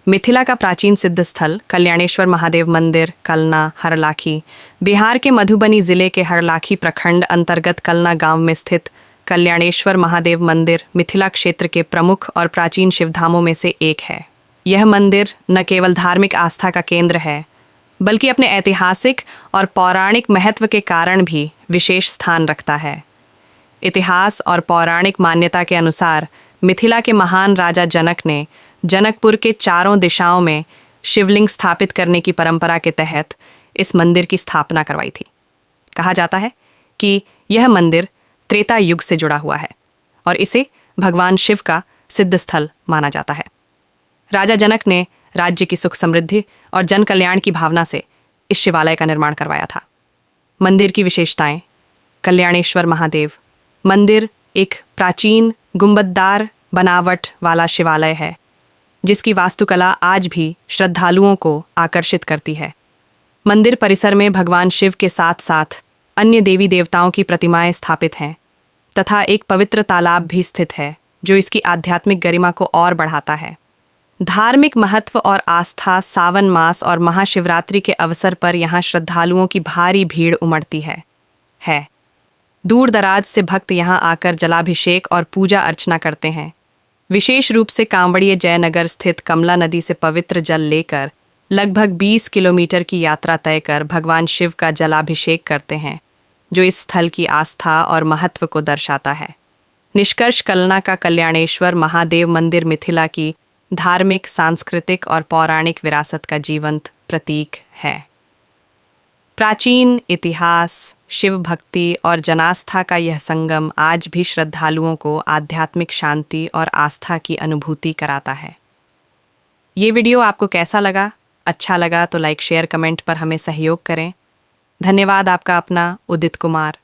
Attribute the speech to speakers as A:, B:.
A: मिथिला का प्राचीन सिद्ध स्थल कल्याणेश्वर महादेव मंदिर कलना हरलाखी बिहार के मधुबनी जिले के हरलाखी प्रखंड अंतर्गत कलना गांव में स्थित कल्याणेश्वर महादेव मंदिर मिथिला क्षेत्र के प्रमुख और प्राचीन शिवधामों में से एक है। यह मंदिर न केवल धार्मिक आस्था का केंद्र है, बल्कि अपने ऐतिहासिक और पौराणिक महत्व के कारण भी विशेष स्थान रखता है। इतिहास और पौराणिक मान्यता के अनुसार मिथिला के महान राजा जनक ने जनकपुर के चारों दिशाओं में शिवलिंग स्थापित करने की परंपरा के तहत इस मंदिर की स्थापना करवाई थी। कहा जाता है कि यह मंदिर त्रेता युग से जुड़ा हुआ है और इसे भगवान शिव का सिद्ध स्थल माना जाता है। राजा जनक ने राज्य की सुख समृद्धि और जन कल्याण की भावना से इस शिवालय का निर्माण करवाया था। मंदिर की विशेषताएं। कल्याणेश्वर महादेव मंदिर एक प्राचीन गुंबददार बनावट वाला शिवालय है, जिसकी वास्तुकला आज भी श्रद्धालुओं को आकर्षित करती है। मंदिर परिसर में भगवान शिव के साथ साथ अन्य देवी देवताओं की प्रतिमाएं स्थापित हैं तथा एक पवित्र तालाब भी स्थित है, जो इसकी आध्यात्मिक गरिमा को और बढ़ाता है। धार्मिक महत्व और आस्था। सावन मास और महाशिवरात्रि के अवसर पर यहाँ श्रद्धालुओं की भारी भीड़ उमड़ती है। दूर दराज से भक्त यहाँ आकर जलाभिषेक और पूजा अर्चना करते हैं। विशेष रूप से कांवड़िए जयनगर स्थित कमला नदी से पवित्र जल लेकर लगभग 20 किलोमीटर की यात्रा तय कर भगवान शिव का जलाभिषेक करते हैं, जो इस स्थल की आस्था और महत्व को दर्शाता है। निष्कर्ष, कलना का कल्याणेश्वर महादेव मंदिर मिथिला की धार्मिक, सांस्कृतिक और पौराणिक विरासत का जीवंत प्रतीक है। प्राचीन इतिहास, शिव भक्ति और जनास्था का यह संगम आज भी श्रद्धालुओं को आध्यात्मिक शांति और आस्था की अनुभूति कराता है। ये वीडियो आपको कैसा लगा? अच्छा लगा तो लाइक, शेयर, कमेंट पर हमें सहयोग करें। धन्यवाद। आपका अपना उदित कुमार।